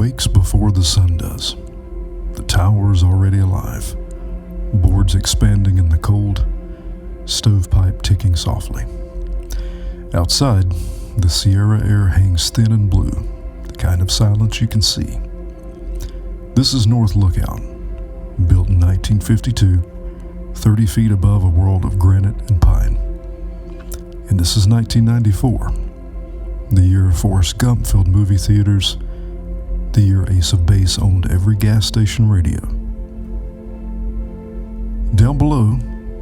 wakes before the sun does. The tower's already alive, boards expanding in the cold, stovepipe ticking softly. Outside, the Sierra air hangs thin and blue, the kind of silence you can see. This is North Lookout, built in 1952, 30 feet above a world of granite and pine. And this is 1994, the year Forrest Gump filled movie theaters, the year Ace of Base owned every gas station radio. Down below,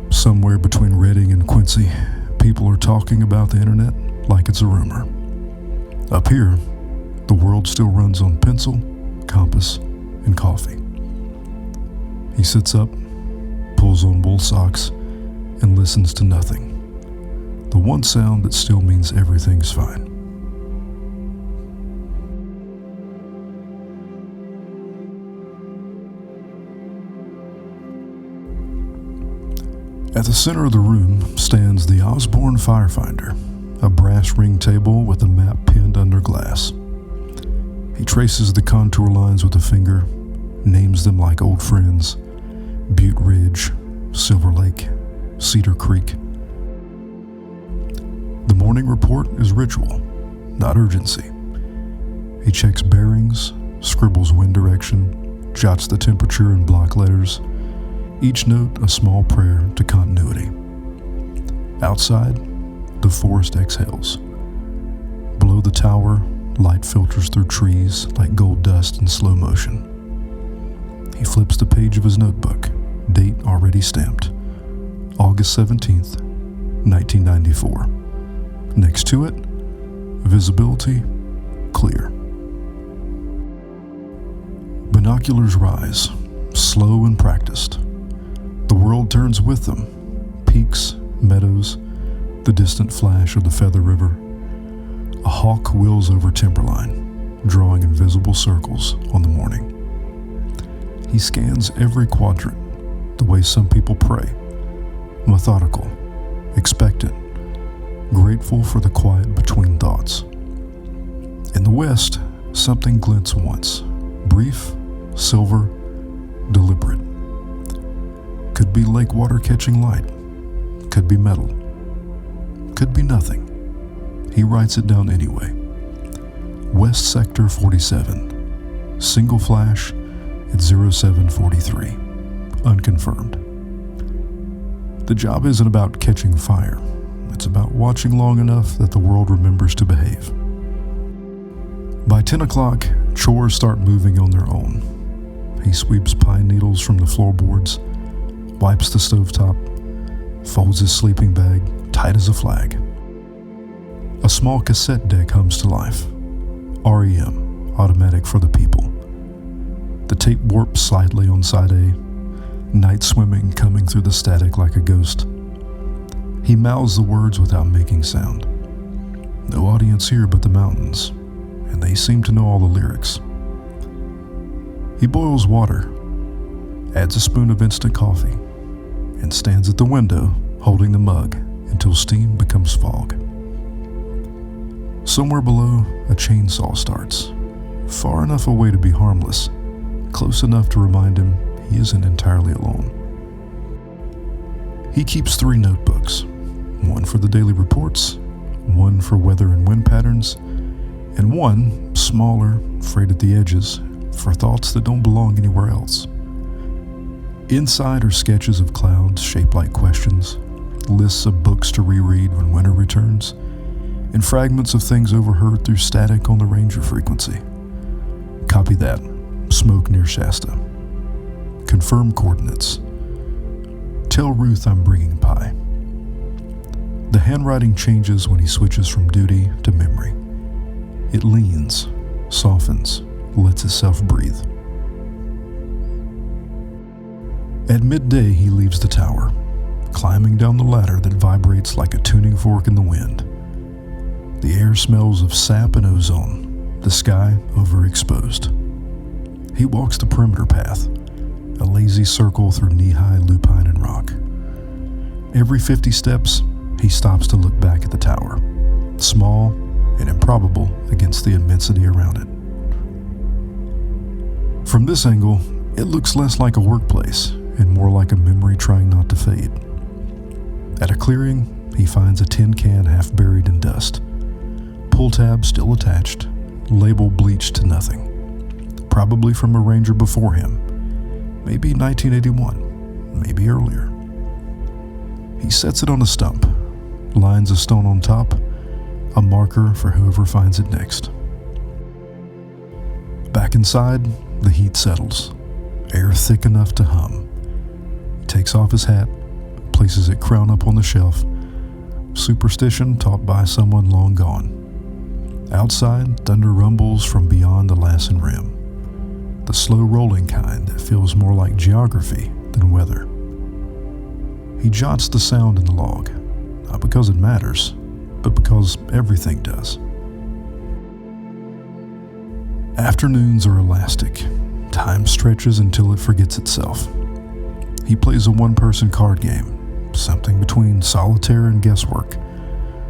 somewhere between Redding and Quincy, people are talking about the internet like it's a rumor. Up here, the world still runs on pencil, compass, and coffee. He sits up, pulls on wool socks, and listens to nothing. The one sound that still means everything's fine. At the center of the room stands the Osborne Firefinder, a brass ring table with a map pinned under glass. He traces the contour lines with a finger, names them like old friends: Butte Ridge, Silver Lake, Cedar Creek. The morning report is ritual, not urgency. He checks bearings, scribbles wind direction, jots the temperature in block letters, each note a small prayer to continuity. Outside, the forest exhales. Below the tower, light filters through trees like gold dust in slow motion. He flips the page of his notebook, date already stamped, August 17th, 1994. Next to it, visibility clear. Binoculars rise, slow and practiced. The world turns with them, peaks, meadows, the distant flash of the Feather River. A hawk wheels over timberline, drawing invisible circles on the morning. He scans every quadrant, the way some people pray, methodical, expectant, grateful for the quiet between thoughts. In the west, something glints once, brief, silver, deliberate. Could be lake water catching light, could be metal, could be nothing. He writes it down anyway. West Sector 47, single flash at 0743, unconfirmed. The job isn't about catching fire, it's about watching long enough that the world remembers to behave. By 10 o'clock, chores start moving on their own. He sweeps pine needles from the floorboards, wipes the stovetop, folds his sleeping bag tight as a flag. A small cassette deck hums to life. REM, automatic for the people. The tape warps slightly on side A, night swimming coming through the static like a ghost. He mouths the words without making sound. No audience here but the mountains, and they seem to know all the lyrics. He boils water, adds a spoon of instant coffee, and stands at the window holding the mug until steam becomes fog. Somewhere below, a chainsaw starts, far enough away to be harmless, close enough to remind him he isn't entirely alone. He keeps 3 notebooks, one for the daily reports, one for weather and wind patterns, and one, smaller, frayed at the edges, for thoughts that don't belong anywhere else. Inside are sketches of clouds shaped like questions, lists of books to reread when winter returns, and fragments of things overheard through static on the ranger frequency. Copy that. Smoke near Shasta. Confirm coordinates. Tell Ruth I'm bringing pie. The handwriting changes when he switches from duty to memory. It leans, softens, lets itself breathe. At midday, he leaves the tower, climbing down the ladder that vibrates like a tuning fork in the wind. The air smells of sap and ozone, the sky overexposed. He walks the perimeter path, a lazy circle through knee-high lupine and rock. Every 50 steps, he stops to look back at the tower, small and improbable against the immensity around it. From this angle, it looks less like a workplace and more like a memory trying not to fade. At a clearing, he finds a tin can half buried in dust. Pull tab still attached, label bleached to nothing. Probably from a ranger before him. Maybe 1981, maybe earlier. He sets it on a stump, lines a stone on top, a marker for whoever finds it next. Back inside, the heat settles, air thick enough to hum. He takes off his hat, places it crown up on the shelf, superstition taught by someone long gone. Outside, thunder rumbles from beyond the Lassen Rim, the slow rolling kind that feels more like geography than weather. He jots the sound in the log, not because it matters, but because everything does. Afternoons are elastic. Time stretches until it forgets itself. He plays a one-person card game, something between solitaire and guesswork.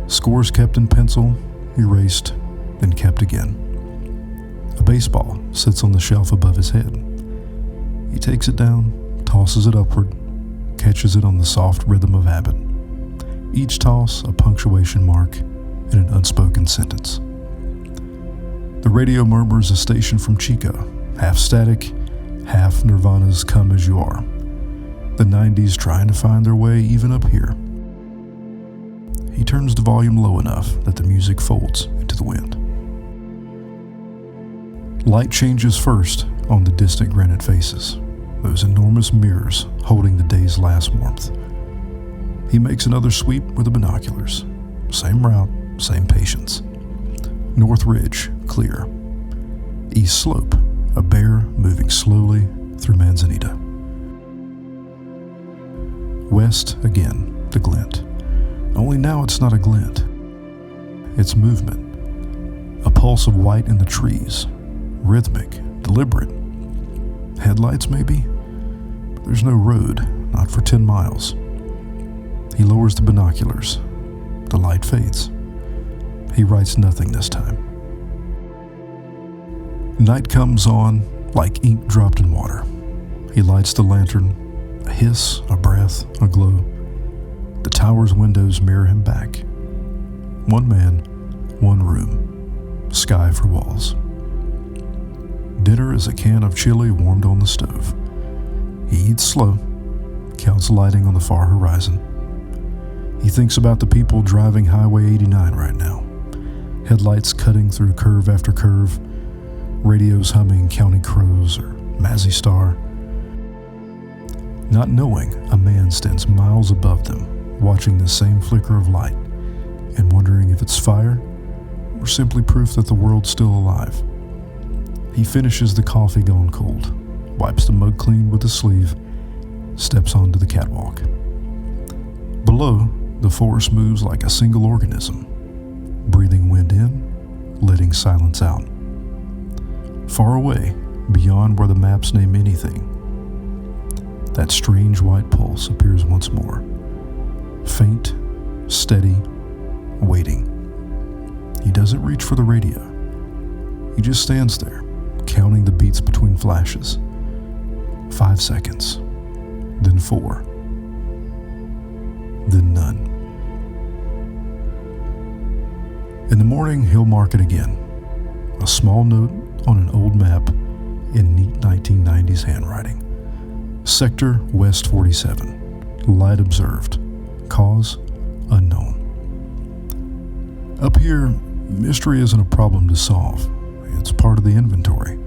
Scores kept in pencil, erased, then kept again. A baseball sits on the shelf above his head. He takes it down, tosses it upward, catches it on the soft rhythm of habit. Each toss a punctuation mark in an unspoken sentence. The radio murmurs a station from Chico, half static, half Nirvana's Come As You Are. The 90s trying to find their way even up here. He turns the volume low enough that the music folds into the wind. Light changes first on the distant granite faces, those enormous mirrors holding the day's last warmth. He makes another sweep with the binoculars. Same route, same patience. North Ridge, clear. East Slope, a bear moving slowly through Manzanita. West again, the glint. Only now it's not a glint. It's movement. A pulse of white in the trees. Rhythmic, deliberate. Headlights maybe? But there's no road, not for 10 miles. He lowers the binoculars. The light fades. He writes nothing this time. Night comes on like ink dropped in water. He lights the lantern, a hiss, a breath, a glow. The tower's windows mirror him back. One man, one room, sky for walls. Dinner is a can of chili warmed on the stove. He eats slow, counts lighting on the far horizon. He thinks about the people driving Highway 89 right now. Headlights cutting through curve after curve, radios humming County Crows or Mazzy Star. Not knowing, a man stands miles above them, watching the same flicker of light, and wondering if it's fire or simply proof that the world's still alive. He finishes the coffee gone cold, wipes the mug clean with a sleeve, steps onto the catwalk. Below, the forest moves like a single organism, breathing wind in, letting silence out. Far away, beyond where the maps name anything, that strange white pulse appears once more. Faint, steady, waiting. He doesn't reach for the radio. He just stands there, counting the beats between flashes. 5 seconds, then 4, then none. In the morning, he'll mark it again. A small note on an old map in neat 1990s handwriting. Sector West 47. Light observed. Cause unknown. Up here, mystery isn't a problem to solve. It's part of the inventory.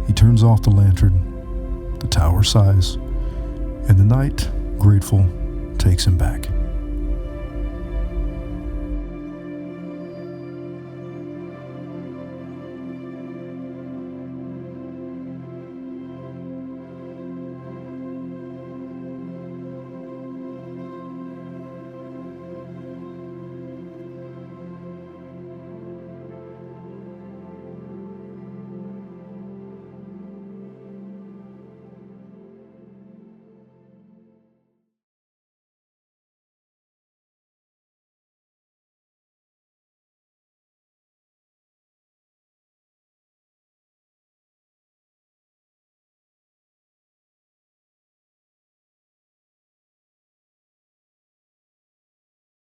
He turns off the lantern. The tower sighs, and the night, grateful, takes him back.